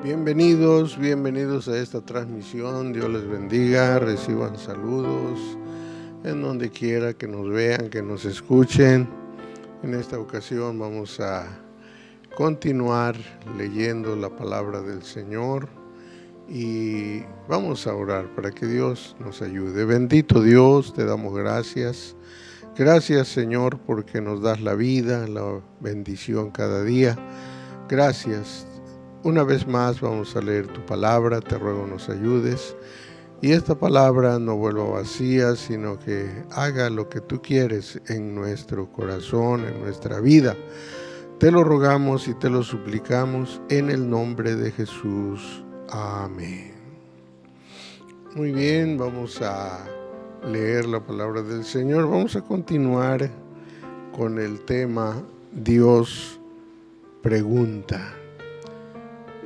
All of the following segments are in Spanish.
Bienvenidos a esta transmisión. Dios les bendiga, reciban saludos en donde quiera que nos vean, que nos escuchen. En esta ocasión vamos a continuar leyendo la palabra del Señor y vamos a orar para que Dios nos ayude. Bendito Dios, te damos gracias. Gracias, Señor, porque nos das la vida, la bendición cada día. Gracias. Una vez más vamos a leer tu palabra, te ruego nos ayudes y esta palabra no vuelva vacía, sino que haga lo que tú quieres en nuestro corazón, en nuestra vida. Te lo rogamos y te lo suplicamos en el nombre de Jesús. Amén. Muy bien, vamos a leer la palabra del Señor. Vamos a continuar con el tema Dios pregunta.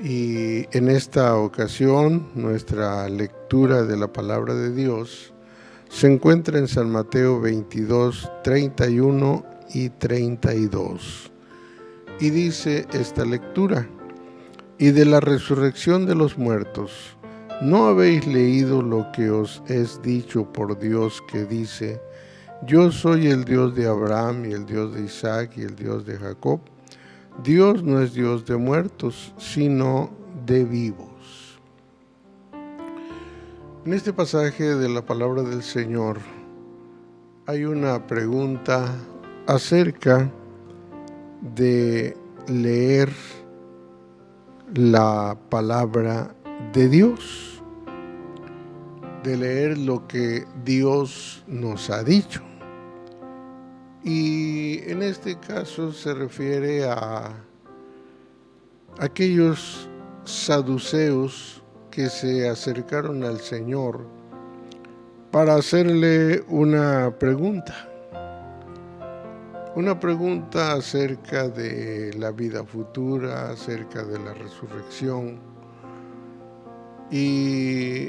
Y en esta ocasión, nuestra lectura de la palabra de Dios se encuentra en San Mateo 22, 31 y 32. Y dice esta lectura: y de la resurrección de los muertos, ¿no habéis leído lo que os es dicho por Dios que dice: yo soy el Dios de Abraham y el Dios de Isaac y el Dios de Jacob? Dios no es Dios de muertos, sino de vivos. En este pasaje de la palabra del Señor hay una pregunta acerca de leer la palabra de Dios, de leer lo que Dios nos ha dicho. Y en este caso se refiere a aquellos saduceos que se acercaron al Señor para hacerle una pregunta acerca de la vida futura, acerca de la resurrección. Y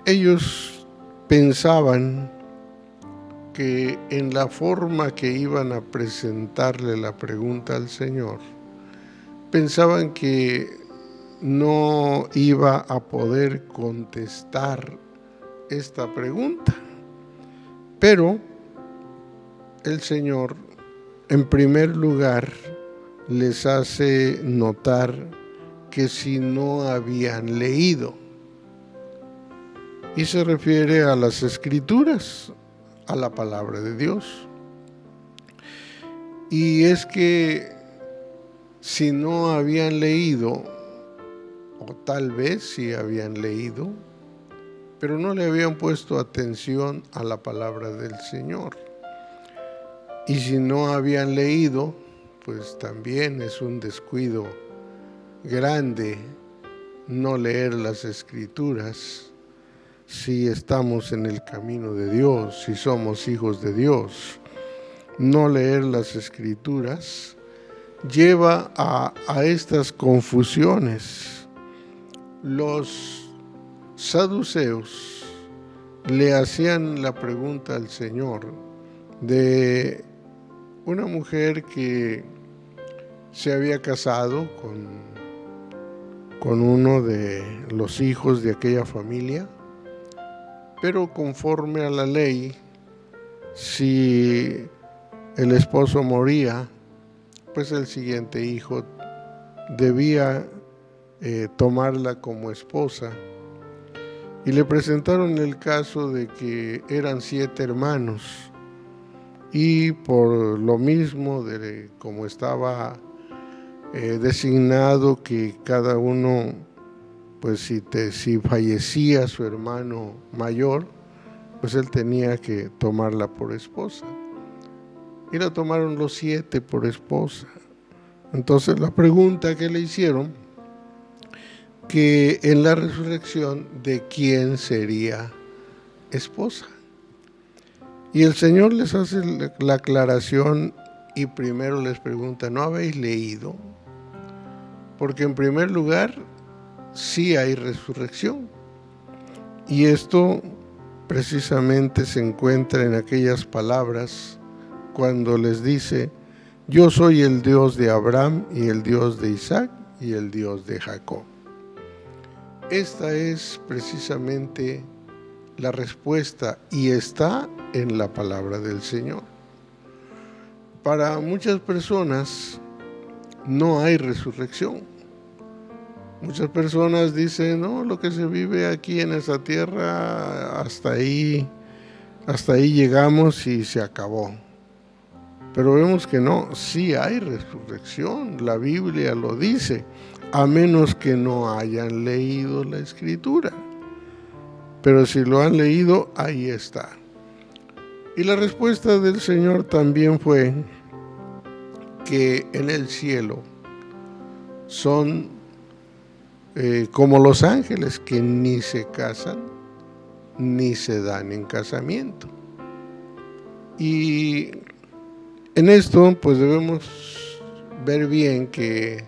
ellos pensaban que en la forma que iban a presentarle la pregunta al Señor, pensaban que no iba a poder contestar esta pregunta. Pero el Señor, en primer lugar, les hace notar que si no habían leído, y se refiere a las Escrituras, a la palabra de Dios. Y es que si no habían leído, o tal vez sí habían leído, pero no le habían puesto atención a la palabra del Señor. Y si no habían leído, pues también es un descuido grande no leer las Escrituras. Si estamos en el camino de Dios, si somos hijos de Dios, no leer las Escrituras lleva a estas confusiones. Los saduceos le hacían la pregunta al Señor de una mujer que se había casado con uno de los hijos de aquella familia, pero conforme a la ley, si el esposo moría, pues el siguiente hijo debía tomarla como esposa. Y le presentaron el caso de que eran 7 hermanos, y por lo mismo, de como estaba designado que cada uno, pues si fallecía su hermano mayor, pues él tenía que tomarla por esposa. Y la tomaron los 7 por esposa. Entonces la pregunta que le hicieron, que en la resurrección, ¿de quién sería esposa? Y el Señor les hace la aclaración y primero les pregunta: ¿no habéis leído? Porque en primer lugar, sí hay resurrección. Y esto precisamente se encuentra en aquellas palabras cuando les dice: yo soy el Dios de Abraham y el Dios de Isaac y el Dios de Jacob. esta es precisamente la respuesta y está en la palabra del Señor. Para muchas personas no hay resurrección. Muchas personas dicen, no, lo que se vive aquí en esta tierra, hasta ahí llegamos y se acabó. Pero vemos que no, sí hay resurrección, la Biblia lo dice, a menos que no hayan leído la Escritura. Pero si lo han leído, ahí está. Y la respuesta del Señor también fue que en el cielo son como los ángeles, que ni se casan ni se dan en casamiento. Y en esto pues debemos ver bien que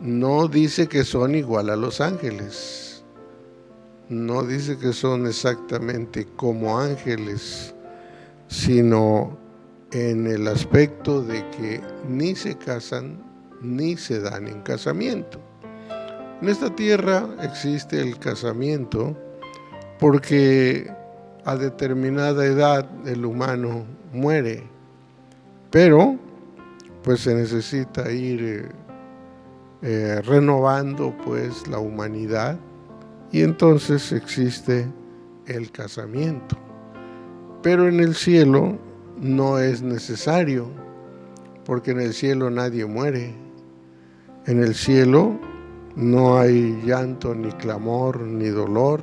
no dice que son igual a los ángeles, no dice que son exactamente como ángeles, sino en el aspecto de que ni se casan ni se dan en casamiento. En esta tierra existe el casamiento porque a determinada edad el humano muere, pero pues se necesita ir renovando pues la humanidad, y entonces existe el casamiento. Pero en el cielo no es necesario, porque en el cielo nadie muere. En el cielo no hay llanto, ni clamor, ni dolor,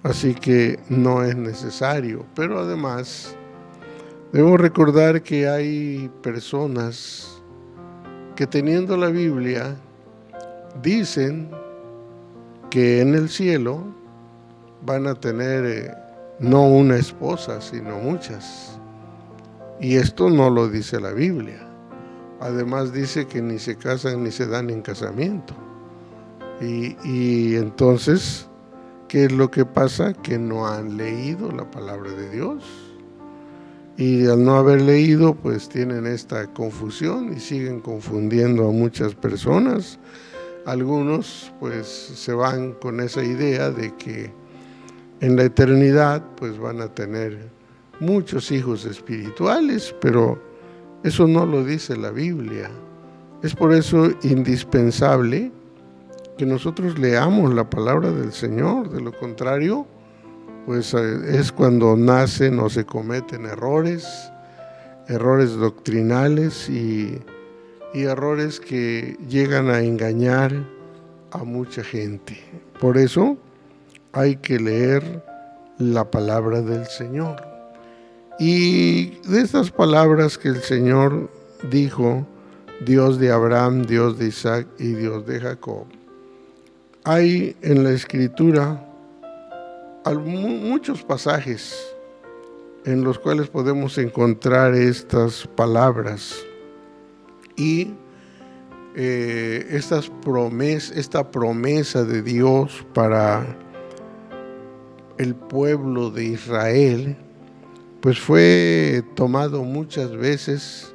así que no es necesario. Pero además debemos recordar que hay personas que, teniendo la Biblia, dicen que en el cielo van a tener no una esposa, sino muchas. Y esto no lo dice la Biblia. Además dice que ni se casan ni se dan en casamiento. Y entonces, ¿qué es lo que pasa? Que no han leído la palabra de Dios. Y al no haber leído, pues tienen esta confusión y siguen confundiendo a muchas personas. Algunos pues se van con esa idea de que en la eternidad pues van a tener muchos hijos espirituales, pero eso no lo dice la Biblia. Es por eso indispensable que nosotros leamos la palabra del Señor. De lo contrario, pues es cuando nacen o se cometen errores doctrinales y errores que llegan a engañar a mucha gente. Por eso hay que leer la palabra del Señor. Y de estas palabras que el Señor dijo, Dios de Abraham, Dios de Isaac y Dios de Jacob, hay en la Escritura muchos pasajes en los cuales podemos encontrar estas palabras y esta promesa de Dios para el pueblo de Israel, pues fue tomado muchas veces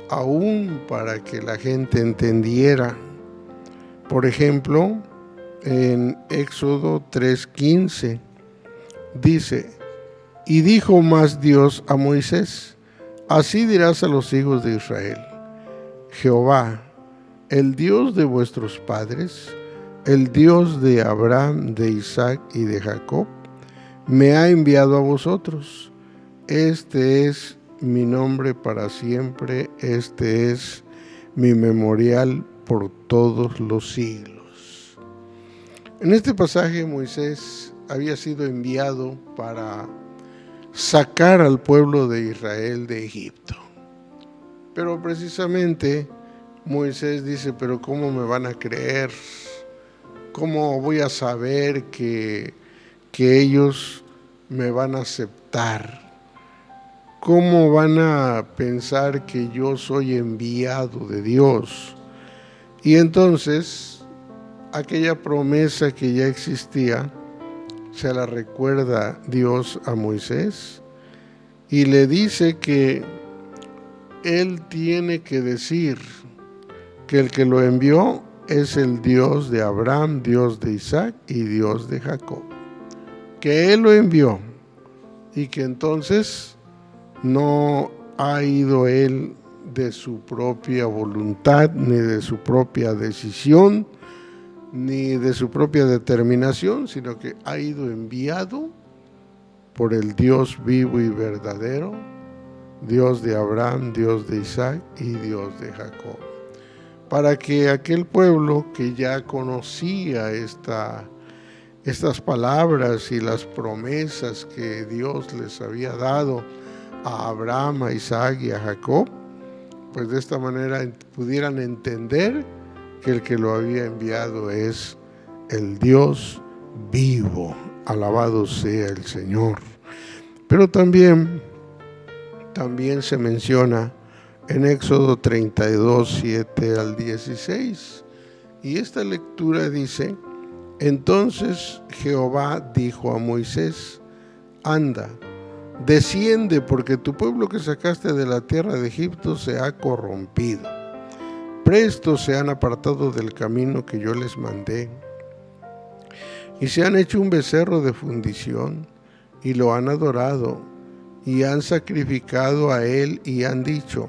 aún para que la gente entendiera. Por ejemplo, en Éxodo 3:15 dice: y dijo más Dios a Moisés: así dirás a los hijos de Israel: Jehová, el Dios de vuestros padres, el Dios de Abraham, de Isaac y de Jacob, me ha enviado a vosotros. Este es mi nombre para siempre, este es mi memorial por todos los siglos. En este pasaje Moisés había sido enviado para sacar al pueblo de Israel de Egipto. Pero precisamente Moisés dice: pero ¿cómo me van a creer? ¿Cómo voy a saber que ellos me van a aceptar? ¿Cómo van a pensar que yo soy enviado de Dios? Y entonces, aquella promesa que ya existía, se la recuerda Dios a Moisés y le dice que él tiene que decir que el que lo envió es el Dios de Abraham, Dios de Isaac y Dios de Jacob. Que Él lo envió y que entonces no ha ido Él de su propia voluntad, ni de su propia decisión, ni de su propia determinación, sino que ha ido enviado por el Dios vivo y verdadero, Dios de Abraham, Dios de Isaac y Dios de Jacob, para que aquel pueblo que ya conocía estas palabras y las promesas que Dios les había dado a Abraham, a Isaac y a Jacob, pues de esta manera pudieran entender que el que lo había enviado es el Dios vivo. Alabado sea el Señor. Pero también se menciona en Éxodo 32, 7 al 16. Y esta lectura dice: entonces Jehová dijo a Moisés: anda, desciende, porque tu pueblo que sacaste de la tierra de Egipto se ha corrompido. Presto se han apartado del camino que yo les mandé, y se han hecho un becerro de fundición, y lo han adorado, y han sacrificado a él, y han dicho: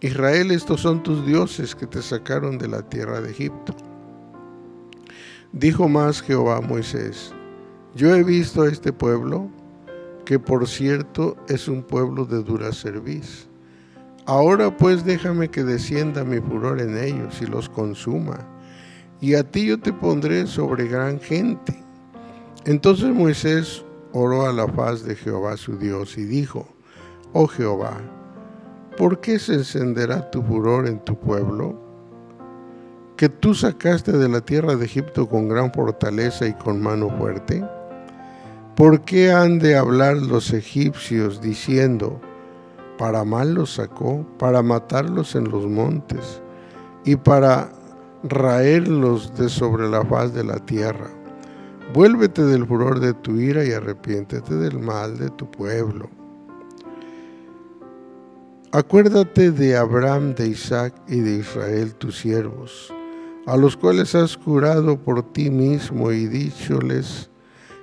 Israel, estos son tus dioses que te sacaron de la tierra de Egipto. Dijo más Jehová a Moisés: yo he visto a este pueblo, que por cierto es un pueblo de dura cerviz. Ahora pues déjame que descienda mi furor en ellos y los consuma, y a ti yo te pondré sobre gran gente. Entonces Moisés oró a la faz de Jehová su Dios y dijo: oh Jehová, ¿por qué se encenderá tu furor en tu pueblo, que tú sacaste de la tierra de Egipto con gran fortaleza y con mano fuerte? ¿Por qué han de hablar los egipcios diciendo: para mal los sacó, para matarlos en los montes y para raerlos de sobre la faz de la tierra? Vuélvete del furor de tu ira y arrepiéntete del mal de tu pueblo. Acuérdate de Abraham, de Isaac y de Israel tus siervos, a los cuales has jurado por ti mismo y dícholes: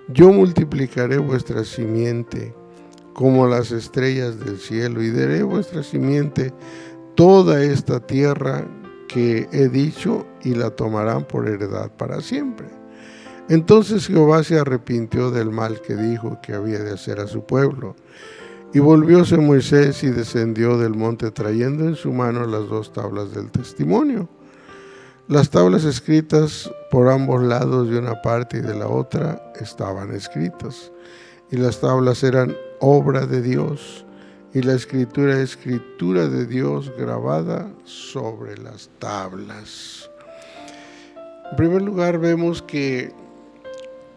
yo multiplicaré vuestra simiente como las estrellas del cielo, y daré vuestra simiente toda esta tierra que he dicho, y la tomarán por heredad para siempre. Entonces Jehová se arrepintió del mal que dijo que había de hacer a su pueblo. Y volvióse Moisés y descendió del monte trayendo en su mano las 2 tablas del testimonio. Las tablas escritas por ambos lados, de una parte y de la otra, estaban escritas. Y las tablas eran obra de Dios, y la escritura de Dios grabada sobre las tablas. En primer lugar, vemos que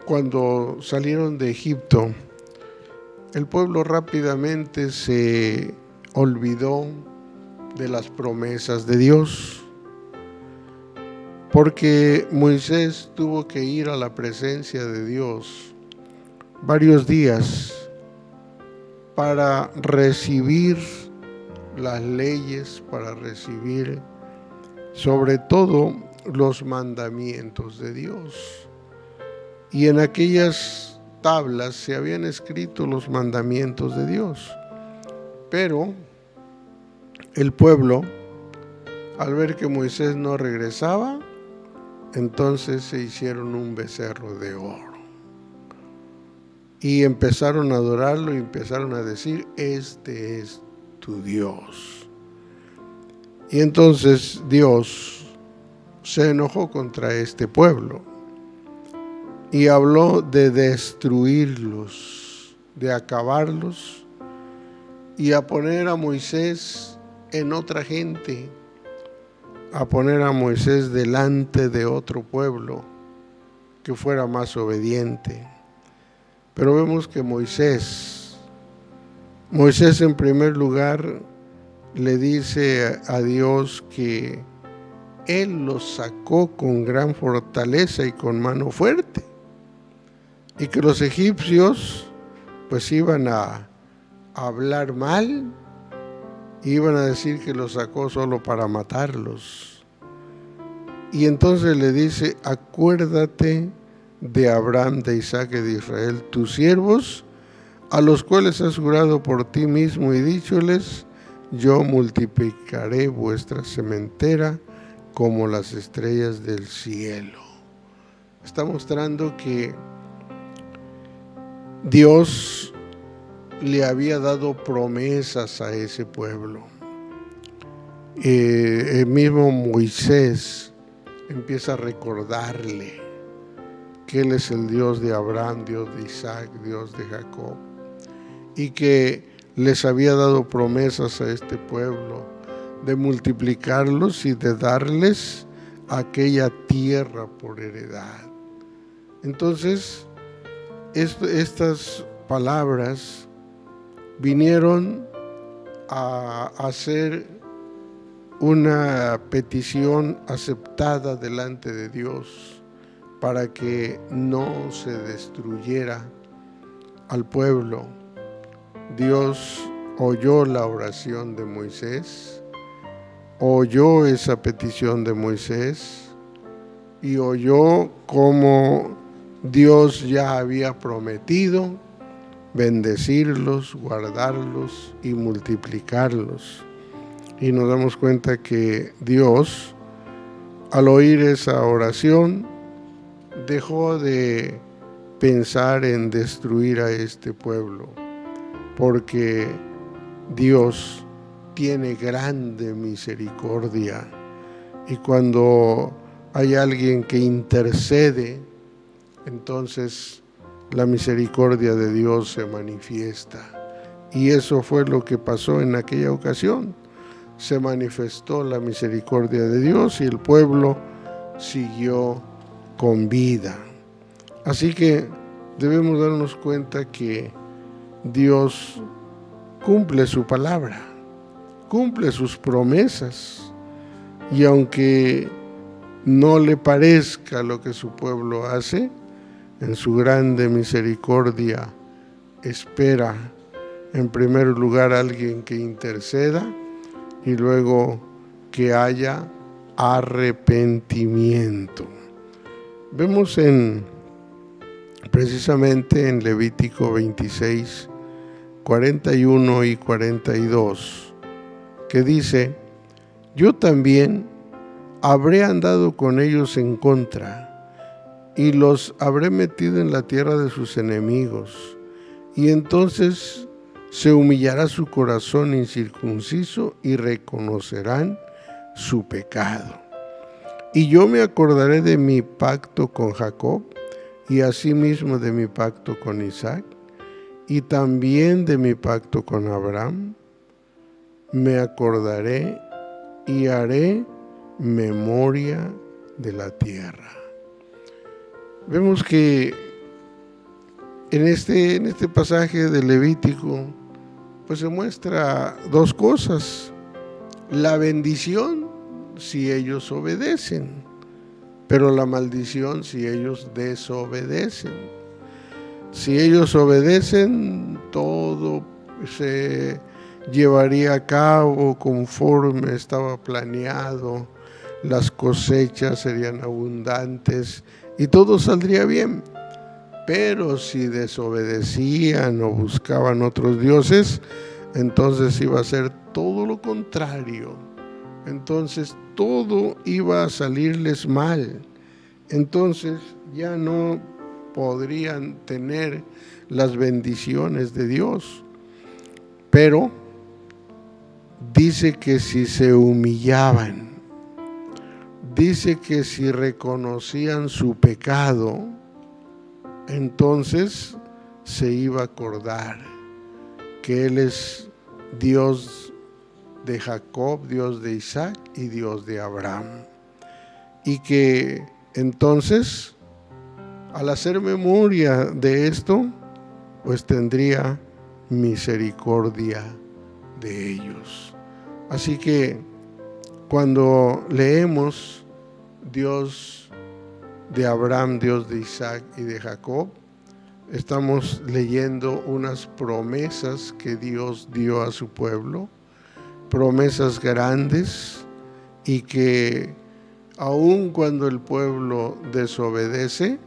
cuando salieron de Egipto, el pueblo rápidamente se olvidó de las promesas de Dios, porque Moisés tuvo que ir a la presencia de Dios varios días para recibir las leyes, para recibir sobre todo los mandamientos de Dios. Y en aquellas tablas se habían escrito los mandamientos de Dios, pero el pueblo, al ver que Moisés no regresaba, entonces se hicieron un becerro de oro y empezaron a adorarlo y empezaron a decir: este es tu Dios. Y entonces Dios se enojó contra este pueblo y habló de destruirlos, de acabarlos, y a poner a Moisés en otra gente, a poner a Moisés delante de otro pueblo que fuera más obediente. Pero vemos que Moisés en primer lugar le dice a Dios que Él los sacó con gran fortaleza y con mano fuerte, y que los egipcios pues iban a hablar mal, iban a decir que los sacó solo para matarlos. Y entonces le dice: acuérdate de Abraham, de Isaac y de Israel, tus siervos, a los cuales has jurado por ti mismo y dícholes: yo multiplicaré vuestra sementera como las estrellas del cielo. Está mostrando que Dios le había dado promesas a ese pueblo. El mismo Moisés empieza a recordarle que Él es el Dios de Abraham, Dios de Isaac, Dios de Jacob, y que les había dado promesas a este pueblo de multiplicarlos y de darles aquella tierra por heredad. Entonces, estas palabras vinieron a hacer una petición aceptada delante de Dios para que no se destruyera al pueblo. Dios oyó la oración de Moisés, oyó esa petición de Moisés y oyó cómo Dios ya había prometido bendecirlos, guardarlos y multiplicarlos. Y nos damos cuenta que Dios, al oír esa oración, dejó de pensar en destruir a este pueblo, porque Dios tiene grande misericordia, y cuando hay alguien que intercede, entonces la misericordia de Dios se manifiesta. Y eso fue lo que pasó en aquella ocasión. Se manifestó la misericordia de Dios y el pueblo siguió con vida. Así que debemos darnos cuenta que Dios cumple su palabra, cumple sus promesas, y aunque no le parezca lo que su pueblo hace, en su grande misericordia espera en primer lugar a alguien que interceda y luego que haya arrepentimiento. Vemos precisamente en Levítico 26, 41 y 42, que dice: yo también habré andado con ellos en contra, y los habré metido en la tierra de sus enemigos, y entonces se humillará su corazón incircunciso y reconocerán su pecado. Y yo me acordaré de mi pacto con Jacob, y asimismo de mi pacto con Isaac, y también de mi pacto con Abraham. Me acordaré y haré memoria de la tierra. Vemos que en este pasaje de Levítico, pues se muestra dos cosas: la bendición si ellos obedecen, pero la maldición si ellos desobedecen. Si ellos obedecen, todo se llevaría a cabo conforme estaba planeado, las cosechas serían abundantes y todo saldría bien. Pero si desobedecían o buscaban otros dioses, entonces iba a ser todo lo contrario. Entonces todo iba a salirles mal. Entonces ya no podrían tener las bendiciones de Dios. Pero dice que si se humillaban, dice que si reconocían su pecado, entonces se iba a acordar que Él es Dios de Jacob, Dios de Isaac y Dios de Abraham. Y que entonces, al hacer memoria de esto, pues tendría misericordia de ellos. Así que cuando leemos Dios de Abraham, Dios de Isaac y de Jacob, estamos leyendo unas promesas que Dios dio a su pueblo, promesas grandes, y que aun cuando el pueblo desobedece,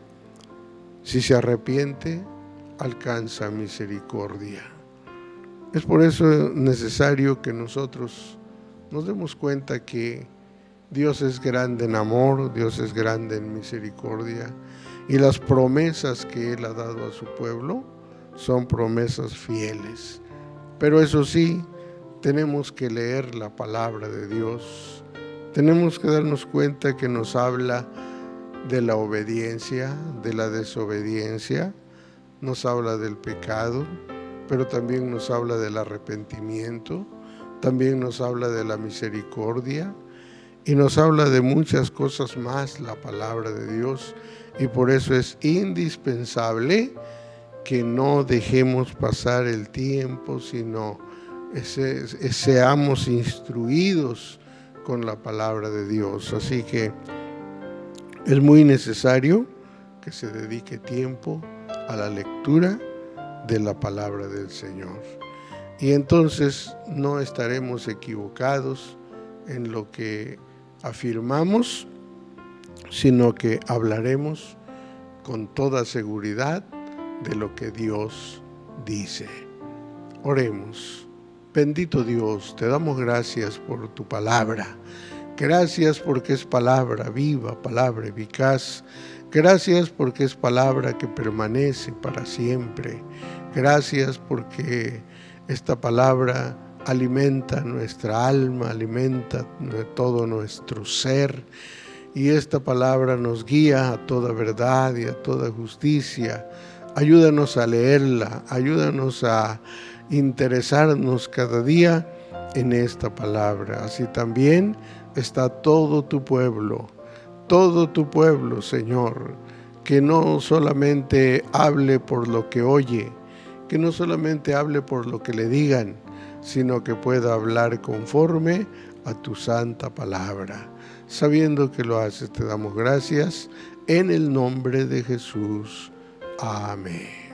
si se arrepiente, alcanza misericordia. Es por eso necesario que nosotros nos demos cuenta que Dios es grande en amor, Dios es grande en misericordia, y las promesas que Él ha dado a su pueblo son promesas fieles. Pero eso sí, tenemos que leer la palabra de Dios, tenemos que darnos cuenta que nos habla de la obediencia, de la desobediencia, nos habla del pecado, pero también nos habla del arrepentimiento, también nos habla de la misericordia y nos habla de muchas cosas más la palabra de Dios, y por eso es indispensable que no dejemos pasar el tiempo, sino seamos instruidos con la palabra de Dios. Así que es muy necesario que se dedique tiempo a la lectura de la palabra del Señor. Y entonces no estaremos equivocados en lo que afirmamos, sino que hablaremos con toda seguridad de lo que Dios dice. Oremos. Bendito Dios, te damos gracias por tu palabra. Gracias porque es palabra viva, palabra eficaz. Gracias porque es palabra que permanece para siempre. Gracias porque esta palabra alimenta nuestra alma, alimenta todo nuestro ser. Y esta palabra nos guía a toda verdad y a toda justicia. Ayúdanos a leerla, ayúdanos a interesarnos cada día en esta palabra. Así también está todo tu pueblo, Señor, que no solamente hable por lo que oye, que no solamente hable por lo que le digan, sino que pueda hablar conforme a tu santa palabra. Sabiendo que lo haces, te damos gracias en el nombre de Jesús. Amén.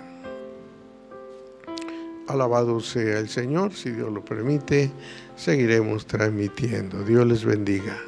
Alabado sea el Señor. Si Dios lo permite, seguiremos transmitiendo. Dios les bendiga.